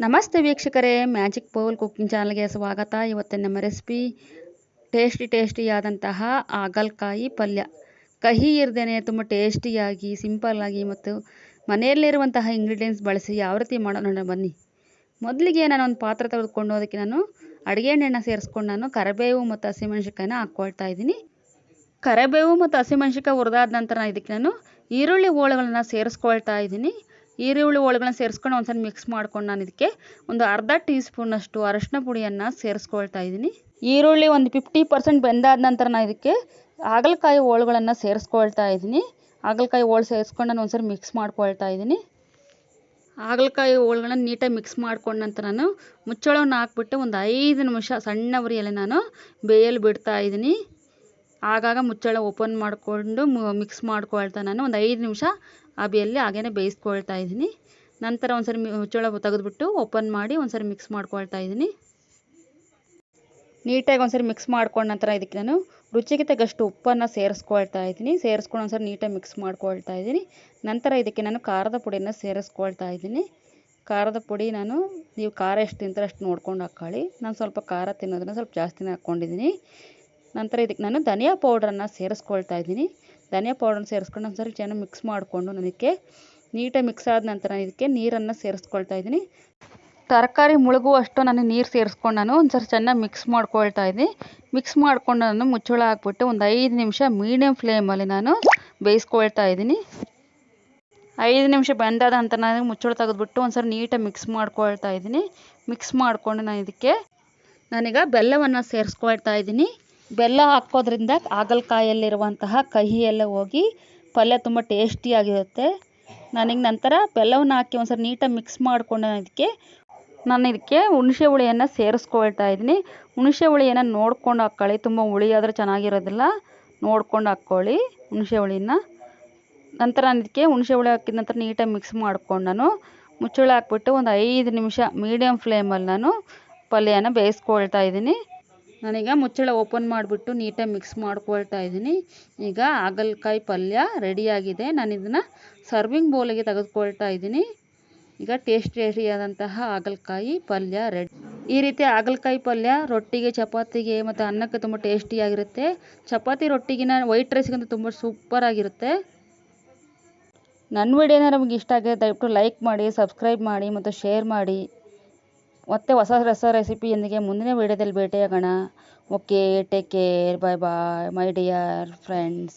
ನಮಸ್ತೆ ವೀಕ್ಷಕರೇ, magic bowl cooking ಚಾನಲ್ಗೆ ಸ್ವಾಗತ. ಇವತ್ತಿನ ನಮ್ಮ ರೆಸಿಪಿ ಟೇಸ್ಟಿಯಾದಂತಹ ಹಾಗಲಕಾಯಿ ಪಲ್ಯ. ಕಹಿ ಇರದೇನೆ ತುಂಬ ಟೇಸ್ಟಿಯಾಗಿ ಸಿಂಪಲ್ಲಾಗಿ ಮತ್ತು ಮನೆಯಲ್ಲಿರುವಂತಹ ಇಂಗ್ರೀಡಿಯೆಂಟ್ಸ್ ಬಳಸಿ ಯಾವ ರೀತಿ ಮಾಡೋಣ ಬನ್ನಿ. ಮೊದಲಿಗೆ ನಾನು ಒಂದು ಪಾತ್ರೆ ತೆಗೆದುಕೊಂಡು ಅದಕ್ಕೆ ನಾನು ಅಡುಗೆ ಎಣ್ಣೆನ ಸೇರಿಸ್ಕೊಂಡು ನಾನು ಕರಿಬೇವು ಮತ್ತು ಹಸಿಮೆಣಸಿನ್ಕಾಯಿನ ಹಾಕ್ಕೊಳ್ತಾ ಇದ್ದೀನಿ. ಕರಿಬೇವು ಮತ್ತು ಹಸಿಮೆಣಸಿನ್ಕಾಯಿ ಹುರಿದಾದ ನಂತರ ಇದಕ್ಕೆ ನಾನು ಈರುಳ್ಳಿ ಹೋಳುಗಳನ್ನ ಸೇರಿಸ್ಕೊಳ್ತಾ ಇದ್ದೀನಿ. ಈರುಳ್ಳಿ ಹೋಳುಗಳನ್ನ ಸೇರಿಸ್ಕೊಂಡು ಒಂದ್ಸಲ ಮಿಕ್ಸ್ ಮಾಡ್ಕೊಂಡು ನಾನು ಇದಕ್ಕೆ ಒಂದು ಅರ್ಧ ಟೀ ಸ್ಪೂನಷ್ಟು ಅರಶಿನ ಪುಡಿಯನ್ನು ಸೇರಿಸ್ಕೊಳ್ತಾ ಇದ್ದೀನಿ. ಈರುಳ್ಳಿ ಒಂದು 50% ಬೆಂದಾದ ನಂತರ ನಾನು ಇದಕ್ಕೆ ಹಾಗಲಕಾಯಿ ಹೋಳುಗಳನ್ನು ಸೇರಿಸ್ಕೊಳ್ತಾ ಇದ್ದೀನಿ. ಹಾಗಲಕಾಯಿ ಹೋಳು ಸೇರಿಸ್ಕೊಂಡು ನಾನು ಒಂದ್ಸಲ ಮಿಕ್ಸ್ ಮಾಡ್ಕೊಳ್ತಾ ಇದ್ದೀನಿ. ಹಾಗಲಕಾಯಿ ಹೋಳುಗಳನ್ನ ನೀಟಾಗಿ ಮಿಕ್ಸ್ ಮಾಡ್ಕೊಂಡ ನಂತರ ನಾನು ಮುಚ್ಚಳವನ್ನು ಹಾಕ್ಬಿಟ್ಟು ಒಂದು 5 ನಿಮಿಷ ಸಣ್ಣ ಉರಿಯಲ್ಲಿ ನಾನು ಬೇಯಲು ಬಿಡ್ತಾ ಇದ್ದೀನಿ. ಆಗಾಗ ಮುಚ್ಚಳ ಓಪನ್ ಮಾಡಿಕೊಂಡು ಮಿಕ್ಸ್ ಮಾಡ್ಕೊಳ್ತಾ ನಾನು ಒಂದು 5 ನಿಮಿಷ ಆವಿಯಲ್ಲಿ ಹಾಗೇನೆ ಬೇಯಿಸ್ಕೊಳ್ತಾ ಇದ್ದೀನಿ. ನಂತರ ಒಂದ್ಸರಿ ಮುಚ್ಚಳ ತೆಗೆದುಬಿಟ್ಟು ಓಪನ್ ಮಾಡಿ ಒಂದ್ಸರಿ ಮಿಕ್ಸ್ ಮಾಡ್ಕೊಳ್ತಾ ಇದ್ದೀನಿ. ನೀಟಾಗಿ ಒಂದ್ಸರಿ ಮಿಕ್ಸ್ ಮಾಡ್ಕೊಂಡ ನಂತರ ಇದಕ್ಕೆ ನಾನು ರುಚಿಗೆ ತಕ್ಕಷ್ಟು ಉಪ್ಪನ್ನು ಸೇರಿಸ್ಕೊಳ್ತಾ ಇದ್ದೀನಿ. ಸೇರಿಸ್ಕೊಂಡು ಒಂದ್ಸರಿ ನೀಟಾಗಿ ಮಿಕ್ಸ್ ಮಾಡ್ಕೊಳ್ತಾ ಇದ್ದೀನಿ. ನಂತರ ಇದಕ್ಕೆ ನಾನು ಖಾರದ ಪುಡಿಯನ್ನು ಸೇರಿಸ್ಕೊಳ್ತಾ ಇದ್ದೀನಿ. ಖಾರದ ಪುಡಿ ನೀವು ಖಾರ ಎಷ್ಟು ತಿಂತಾರೆ ಅಷ್ಟು ನೋಡ್ಕೊಂಡು ಹಾಕ್ಕೊಳ್ಳಿ. ನಾನು ಸ್ವಲ್ಪ ಖಾರ ತಿನ್ನೋದನ್ನು ಸ್ವಲ್ಪ ಜಾಸ್ತಿನೇ ಹಾಕ್ಕೊಂಡಿದ್ದೀನಿ. ನಂತರ ಇದಕ್ಕೆ ನಾನು ಧನಿಯಾ ಪೌಡ್ರನ್ನು ಸೇರಿಸ್ಕೊಳ್ತಾ ಇದ್ದೀನಿ. ಧನಿಯಾ ಪೌಡ್ರನ್ನ ಸೇರಿಸ್ಕೊಂಡು ಒಂದ್ಸರಿ ಚೆನ್ನಾಗಿ ಮಿಕ್ಸ್ ಮಾಡಿಕೊಂಡು ನನಗೆ ನೀಟಾಗಿ ಮಿಕ್ಸ್ ಆದ ನಂತರ ಇದಕ್ಕೆ ನೀರನ್ನು ಸೇರಿಸ್ಕೊಳ್ತಾ ಇದ್ದೀನಿ. ತರಕಾರಿ ಮುಳುಗುವಷ್ಟು ನಾನು ನೀರು ಸೇರಿಸ್ಕೊಂಡು ನಾನು ಒಂದ್ಸರಿ ಚೆನ್ನಾಗಿ ಮಿಕ್ಸ್ ಮಾಡ್ಕೊಳ್ತಾ ಇದ್ದೀನಿ. ಮಿಕ್ಸ್ ಮಾಡ್ಕೊಂಡು ನಾನು ಮುಚ್ಚಳ ಹಾಕ್ಬಿಟ್ಟು ಒಂದು 5 ನಿಮಿಷ ಮೀಡಿಯಮ್ ಫ್ಲೇಮಲ್ಲಿ ನಾನು ಬೇಯಿಸ್ಕೊಳ್ತಾ ಇದ್ದೀನಿ. 5 ನಿಮಿಷ ಬೆಂದಾದ ನಂತರ ನಾನು ಮುಚ್ಚಳ ತೆಗೆದುಬಿಟ್ಟು ಒಂದ್ಸರಿ ನೀಟಾಗಿ ಮಿಕ್ಸ್ ಮಾಡ್ಕೊಳ್ತಾ ಇದ್ದೀನಿ. ಮಿಕ್ಸ್ ಮಾಡಿಕೊಂಡು ನಾನೀಗ ಬೆಲ್ಲವನ್ನು ಸೇರಿಸ್ಕೊಳ್ತಾ ಇದ್ದೀನಿ. ಬೆಲ್ಲ ಹಾಕೋದ್ರಿಂದ ಹಾಗಲಕಾಯಲ್ಲಿರುವಂತಹ ಕಹಿ ಎಲ್ಲ ಹೋಗಿ ಪಲ್ಯ ತುಂಬ ಟೇಸ್ಟಿಯಾಗಿರುತ್ತೆ. ನಾನೀಗ ನಂತರ ಬೆಲ್ಲವನ್ನು ಹಾಕಿ ಒಂದ್ಸರಿ ನೀಟಾಗಿ ಮಿಕ್ಸ್ ಮಾಡಿಕೊಂಡು ನಾನು ಇದಕ್ಕೆ ಹುಣಸೆ ಹುಳಿಯನ್ನು ಸೇರಿಸ್ಕೊಳ್ತಾ ಇದ್ದೀನಿ. ಹುಣಸೆ ಹುಳಿಯನ್ನು ನೋಡ್ಕೊಂಡು ಹಾಕ್ಕೊಳ್ಳಿ, ತುಂಬ ಹುಳಿ ಆದರೆ ಚೆನ್ನಾಗಿರೋದಿಲ್ಲ, ನೋಡ್ಕೊಂಡು ಹಾಕ್ಕೊಳ್ಳಿ ಹುಣಸೆ ಹುಳಿನ. ನಂತರ ನಾನು ಇದಕ್ಕೆ ಹುಣಸೆ ಹುಳಿ ಹಾಕಿದ ನಂತರ ನೀಟಾಗಿ ಮಿಕ್ಸ್ ಮಾಡ್ಕೊಂಡು ನಾನು ಮುಚ್ಚಳ ಹಾಕ್ಬಿಟ್ಟು ಒಂದು 5 ನಿಮಿಷ ಮೀಡಿಯಮ್ ಫ್ಲೇಮಲ್ಲಿ ನಾನು ಪಲ್ಯನ ಬೇಯಿಸ್ಕೊಳ್ತಾ ಇದ್ದೀನಿ. ನಾನೀಗ ಮುಚ್ಚಳ ಓಪನ್ ಮಾಡಿಬಿಟ್ಟು ನೀಟಾಗಿ ಮಿಕ್ಸ್ ಮಾಡ್ಕೊಳ್ತಾ ಇದ್ದೀನಿ. ಈಗ ಹಾಗಲಕಾಯಿ ಪಲ್ಯ ರೆಡಿಯಾಗಿದೆ. ನಾನು ಇದನ್ನು ಸರ್ವಿಂಗ್ ಬೌಲಿಗೆ ತೆಗೆದುಕೊಳ್ತಾ ಇದ್ದೀನಿ. ಈಗ ಟೇಸ್ಟಿಯಾದಂತಹ ಹಾಗಲಕಾಯಿ ಪಲ್ಯ ರೆಡಿ. ಈ ರೀತಿ ಹಾಗಲಕಾಯಿ ಪಲ್ಯ ರೊಟ್ಟಿಗೆ, ಚಪಾತಿಗೆ ಮತ್ತು ಅನ್ನಕ್ಕೆ ತುಂಬ ಟೇಸ್ಟಿಯಾಗಿರುತ್ತೆ. ಚಪಾತಿ ರೊಟ್ಟಿಗಿನ ವೈಟ್ ರೈಸ್ಗಂತೂ ತುಂಬ ಸೂಪರಾಗಿರುತ್ತೆ. ನನ್ನ ವಿಡಿಯೋನ ನಮಗೆ ಇಷ್ಟ ಆಗಿದೆ ದಯವಿಟ್ಟು ಲೈಕ್ ಮಾಡಿ, ಸಬ್ಸ್ಕ್ರೈಬ್ ಮಾಡಿ ಮತ್ತು ಶೇರ್ ಮಾಡಿ. ಮತ್ತೆ ಹೊಸ ರೆಸಿಪಿಯೊಂದಿಗೆ ಮುಂದಿನ ವಿಡಿಯೋದಲ್ಲಿ ಭೇಟಿಯಾಗೋಣ. Okay, take care, bye bye my dear friends.